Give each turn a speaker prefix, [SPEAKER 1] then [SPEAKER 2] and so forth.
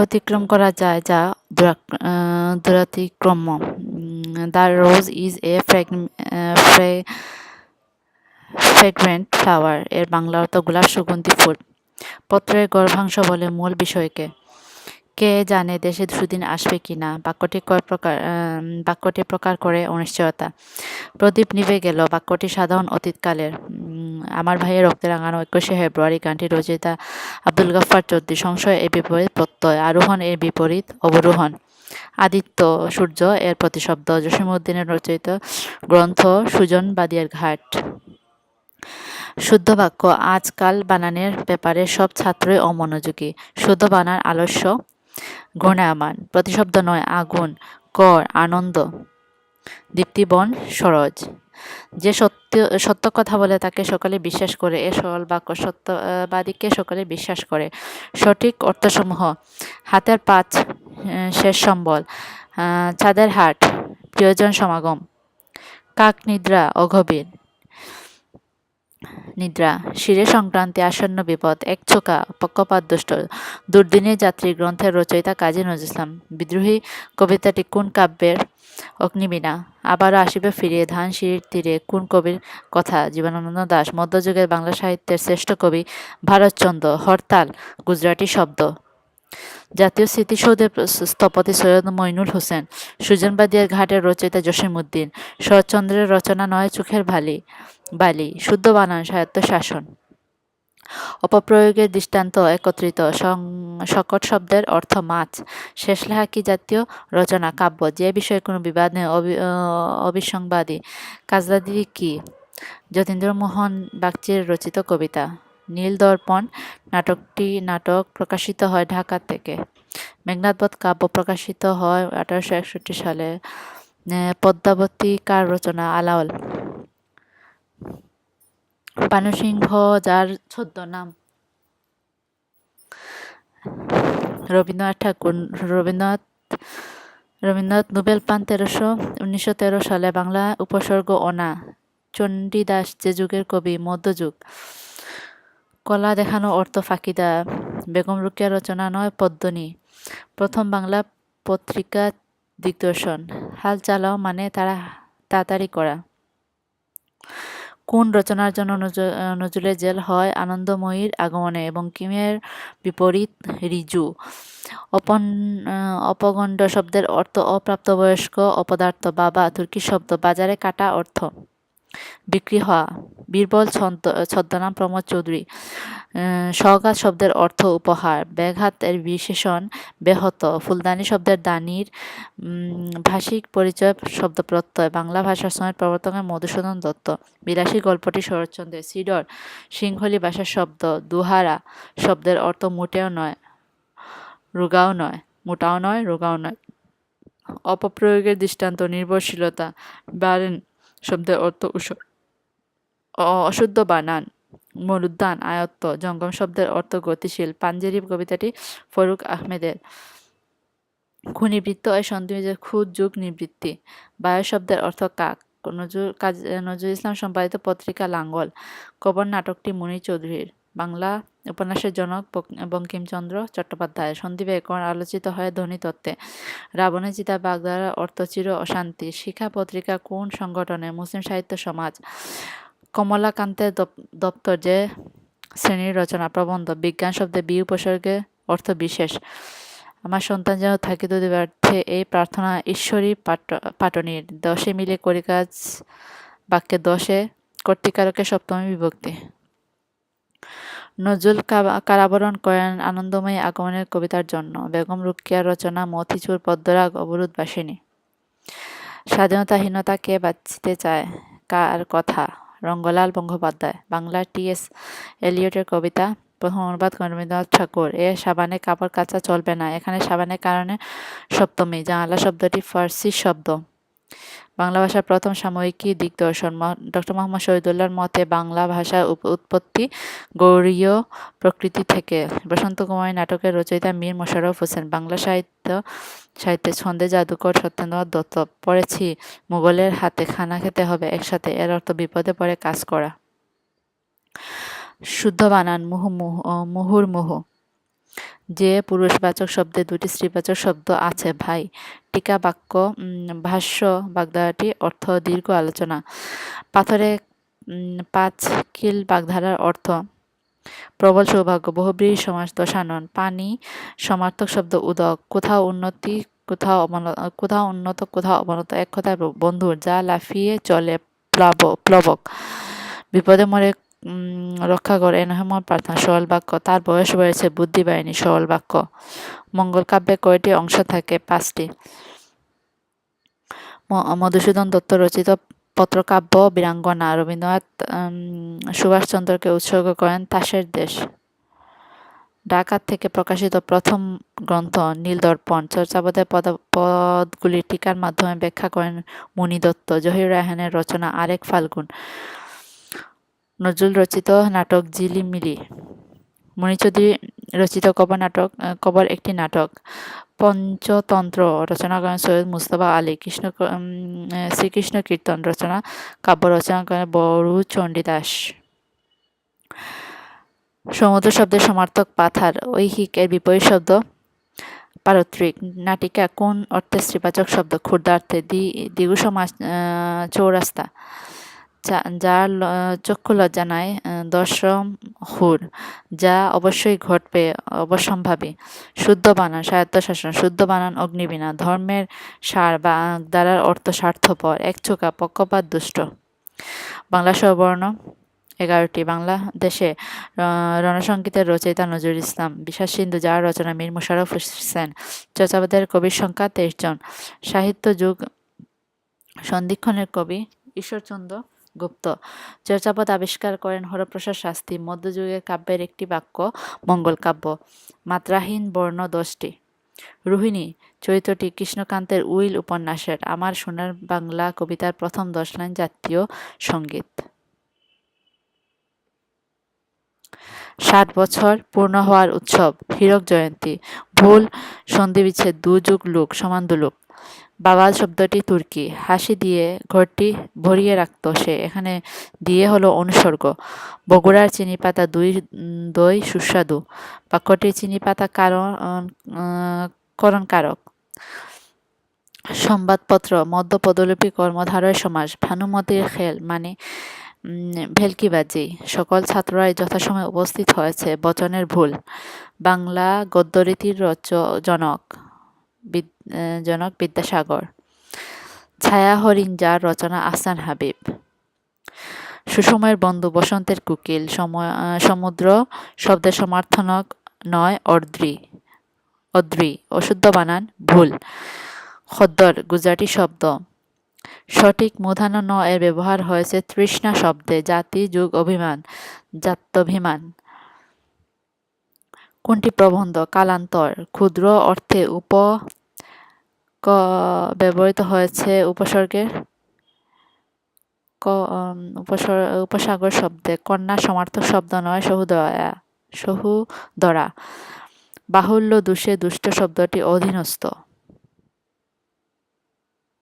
[SPEAKER 1] অতিক্রম করা যায় যা দুরাতিক্রম্য। The rose is a fragrant flower এর বাংলা অর্থ গোলাপ সুগন্ধি ফুল। পত্রের গর্ভাংশ বলে মূল বিষয়কে। কে জানে দেশে সুদিন আসবে কিনা। বাক্যটি প্রকার করে অনিশ্চয়তা। প্রদীপ নিভে গেল বাক্যটি সাধারণ অতীতকালের। আমার ভাইয়ের রক্তে রাঙানো 21শে ফেব্রুয়ারি গানটি রচয়িতা আব্দুল গাফফার চৌধুরী। সংশয় এর বিপরীত প্রত্যয়, আরোহণ এর বিপরীত অবরোহণ। আদিত্য সূর্য এর প্রতিশব্দ। জসীমউদ্দিনের রচিত গ্রন্থ সুজন বাদিয়ার ঘাট। শুদ্ধ বাক্য। আজকাল বানানের ব্যাপারে সব ছাত্রই অমনোযোগী। শুদ্ধ বানান আলস্য ঘূর্ণায়মান। প্রতিশব্দ নয় আগুন, কর, আনন্দ। দীপ্তিবন সরোজ। যে সত্য কথা বলে তাকে সকলে বিশ্বাস করে। এ সরল বাক্য। সত্যবাদীকে সকলে বিশ্বাস করে। সঠিক অর্থসমূহ: হাতের পাঁচ শেষ সম্বল, চাঁদের হাট, প্রিয়জন সমাগম। কাক নিদ্রা অগভীর নিদ্রা। শিরে সংক্রান্তি আসন্ন বিপদ। একছোকা পক্ষপাত দুষ্ট। দুর্দিনের যাত্রী গ্রন্থের রচয়িতা কাজী নজরুল ইসলাম। বিদ্রোহী কবিতাটি কোন কাব্যের? অগ্নিবীণা। আবারও আসিবে ফিরিয়ে ধানসিঁড়ির তীরে কোন কবির কথা? জীবনানন্দ দাশ। মধ্যযুগের বাংলা সাহিত্যের শ্রেষ্ঠ কবি ভারতচন্দ্র। হরতাল গুজরাটি শব্দ। জাতীয় স্মৃতিসৌধের স্থপতি সৈয়দ মইনুল হোসেন। সুজনবাদিয়ার ঘাটের রচয়িতা জসীমউদ্দিন। শরৎচন্দ্রের রচনা নয় চোখের বালি। শুদ্ধ বানান স্বায়ত্তশাসন। অপপ্রয়োগের দৃষ্টান্ত একত্রিত। সকট শব্দের অর্থ মাছ। শেষ লেখা কি জাতীয় রচনা? কাব্য। যে বিষয়ে কোনো বিবাদ নেই অবিসংবাদী। কাজলাদি কি? যতীন্দ্রমোহন বাগচির রচিত কবিতা। নীল দর্পণ নাটক প্রকাশিত হয় ঢাকা থেকে। মেঘনাদবধ কাব্য প্রকাশিত হয় 1861 সালে। পদ্মাবতী কার রচনা? আলাওল। পানুসিংহ যার ছদ্মনাম? রবীন্দ্রনাথ ঠাকুর। রবীন্দ্রনাথ নোবেল পান 1913 সালে। বাংলা উপসর্গ অনা। চণ্ডীদাস যে যুগের কবি? মধ্যযুগ। কলা দেখানো অর্থ ফাঁকি দেয়া। বেগম রোকেয়ার রচনা নয় পদ্মিনী। প্রথম বাংলা পত্রিকা দিগদর্শন। হাল চালাও মানে তাড়াতাড়ি করা। কোন রচনার জন্য নজরুলের জেল হয়? আনন্দময়ীর আগমনে। বঙ্কিমের বিপরীত ঋজু। অপগণ্ড শব্দের অর্থ অপ্রাপ্তবয়স্ক। অপদার্থ বাবা তুর্কি শব্দ। বাজারে কাটা অর্থ বিক্রি হওয়া। বীরবল ছদ্মনাম প্রমোদ চৌধুরী। সওগাত শব্দের অর্থ উপহার। ব্যাঘাত এর বিশেষণ ব্যাহত। ফুলদানি শব্দের দানির ভাষিক পরিচয় শব্দ প্রত্যয়। বাংলা ভাষার সমেত প্রবর্তক মধুসূদন দত্ত। বিলাসী গল্পটি শরৎচন্দ্রের। সিডর সিংহলী ভাষার শব্দ। দুহারা শব্দের অর্থ মোটাও নয় রোগাও নয়। অপপ্রয়োগের দৃষ্টান্ত নির্ভরশীলতা। বারেন শব্দের অর্থ অশুদ্ধ বানান। মরুদ্যান আয়ত্ত। জঙ্গম শব্দের অর্থ গতিশীল। পাঞ্জেরি কবিতাটি ফরুক আহমেদের। খুনিবৃত্ত এর সন্ধিবিচ্ছেদ খুদ যুগ নিবৃত্তি। বায়ু শব্দের অর্থ কাক। নজরুল ইসলাম সম্পাদিত পত্রিকা লাঙ্গল। কবর নাটকটি মুনীর চৌধুরীর। বাংলা উপন্যাসের জনক বঙ্কিমচন্দ্র চট্টোপাধ্যায়। সন্ধি ব্যাকরণ আলোচিত হয় ধ্বনিতত্ত্বে। রাবণের চিতা বাগধারা অর্থ চির অশান্তি। শিখা পত্রিকা কোন সংগঠনে? মুসলিম সাহিত্য সমাজ। কমলাকান্তের দপ্তর যে শ্রেণীর রচনা? প্রবন্ধ। বিজ্ঞান শব্দে বি উপসর্গে অর্থ বিশেষ। আমার সন্তান যেন থাকিত দিবার্থে এই প্রার্থনা ঈশ্বরী পাটনীর। 10 মিলে করি কাজ বাক্যে 10 কর্তৃকারকে সপ্তমী বিভক্তি। নজরুল কারাবরণ করেন আনন্দময়ী আগমনের কবিতার জন্য। বেগম রোকেয়ার রচনা মতিচুর পদ্মরাগ অবরোধবাসিনী। স্বাধীনতাহীনতা কে বাঁচিতে চায়? কার কথা? রঙ্গলাল গঙ্গোপাধ্যায়। বাংলা টি.এস. এলিয়টের কবিতা। প্রথম অনুবাদ করেন রবীন্দ্রনাথ ঠাকুর। সাবানে কাপড় কাচা চলবে না। এখানে সাবানের কারণে সপ্তমী। জানালা শব্দটি ফার্সি শব্দ। বাংলা ভাষার প্রথম সাময়িকী দিগদর্শন। ডক্টর মোহাম্মদ শহীদুল্লাহর মতে বাংলা ভাষার উৎপত্তি গৌড়ীয় প্রকৃতি থেকে। বসন্ত কুমারী নাটকের রচয়িতা মীর মোশাররফ হোসেন। বাংলা সাহিত্যে ছন্দে জাদুকর সত্যেন্দ্রনাথ দত্ত। পড়েছি মুঘলের হাতে খানা খেতে হবে একসাথে। এর অর্থ বিপদে পড়ে কাজ করা। শুদ্ধ বানান মুহুর্মুহু। যে পুরুষবাচক শব্দে দুটি স্ত্রীবাচক শব্দ আছে ভাই। টিকা বাক্য ভাষ্য বাগধারাটি অর্থ দীর্ঘ আলোচনা। পাথরে 5 কিল বাগধারার অর্থ প্রবল সৌভাগ্য। বহুব্রীহি সমাস দশানন। পানি সমার্থক শব্দ উদক। কোথাও উন্নতি কোথাও উন্নত কোথাও অবনত। এক কথায় বন্ধুর যা লাফিয়ে চলে প্লবক। বিপদে মরে রক্ষা করে এনহমর প্রার্থনা। সরল বাক্য তার বয়স বেড়েছে বুদ্ধি বাড়েনি। সরল বাক্য। মঙ্গল কাব্যে কয়টি অংশ থাকে? 5টি। মধুসূদন দত্ত রচিত পত্রকাব্য বীরাঙ্গনা রবীন্দ্রনাথ সুভাষচন্দ্রকে উৎসর্গ করেন তাসের দেশ। ঢাকা থেকে প্রকাশিত প্রথম গ্রন্থ নীলদর্পণ। চর্যাপদের পদগুলি টিকার মাধ্যমে ব্যাখ্যা করেন মুনি দত্ত। জহির রায়হানের রচনা আরেক ফাল্গুন। নজরুল রচিত নাটক ঝিলিমিলি। মণি চৌধুরী রচিত কবর একটি নাটক। পঞ্চতন্ত্র রচনা করেন সৈয়দ মুজতবা আলী। শ্রীকৃষ্ণ কীর্তন রচনা কাব্য রচনা করেন বড়ু চণ্ডীদাস। সমুদ্র শব্দের সমার্থক পাথার। ঐহিক এর বিপরীত শব্দ পারত্রিক। নাটিকা কোন অর্থে স্ত্রীবাচক শব্দ? ক্ষুদ্রার্থে। দ্বিগু সমাস চৌরাস্তা। যার চক্ষু লজ্জা নাই দশম হুর। যা অবশ্যই ঘটবে অবশ্যম্ভাবী। শুদ্ধ বানান স্বায়ত্তশাসন। শুদ্ধ বানান অগ্নিবীণা। ধর্মের সার বাগধারার অর্থ স্বার্থপর। একচোখা পক্ষপাত দুষ্ট। বাংলা স্বরবর্ণ 11টি। বাংলাদেশে রণসঙ্গীতের রচয়িতা নজরুল ইসলাম। বিষাদ সিন্ধু যার রচনা মীর মোশাররফ হোসেন। চর্যাপদের কবির সংখ্যা 23 জন। সাহিত্য যুগ সন্ধিক্ষণের কবি ঈশ্বরচন্দ্র গুপ্ত। চর্যাপদ আবিষ্কার করেন হরপ্রসাদ শাস্ত্রী। মধ্যযুগের কাব্যের একটি বাক্য মঙ্গল কাব্য। মাত্রাহীন বর্ণ 10টি। রোহিণী চরিত্রটি কৃষ্ণকান্তের উইল উপন্যাসের। আমার সোনার বাংলা কবিতার প্রথম 10 লাইন জাতীয় সঙ্গীত। 60 বছর পূর্ণ হওয়ার উৎসব হীরক জয়ন্তী। ভুল সন্ধিবিচ্ছেদ দুযুগ লুক সমান দুলুক। বাবাল শব্দটি তুর্কি। হাসি দিয়ে ঘরটি ভরিয়ে রাখত সে। এখানে দিয়ে হলো অনুসর্গ। বগুড়ার চিনিপাতা দই সুস্বাদু। বাক্যটির চিনিপাতা করণকারক। সংবাদপত্র মধ্য পদলোপী কর্মধারয় সমাস। ভানুমতির খেল মানে ভেলকিবাজি। সকল ছাত্ররাই যথাসময়ে উপস্থিত হয়েছে বচনের ভুল। বাংলা গদ্যরীতির জনক বিদ্যাসাগর। ছায়া হরিণ যার রচনা আহসান হাবিব। সুসময়ের বন্ধু বসন্তের কুকিল। সমুদ্র শব্দের সমার্থনক নয় অদ্রি। অশুদ্ধ বানান ভুল। খদ্দর গুজরাটি শব্দ। সঠিক মূর্ধন্য ন এর ব্যবহার হয়েছে তৃষ্ণা শব্দে। জাতি যুগ অভিমান জাত্যভিমান। কোনটি প্রবন্ধ? কালান্তর। ক্ষুদ্র অর্থে ব্যবহৃত হয়েছে উপসর্গের উপসাগর শব্দে। কন্যা সমার্থক শব্দ নয় সহুদরা। বাহুল্য দুষে দুষ্ট শব্দটি অধীনস্থ।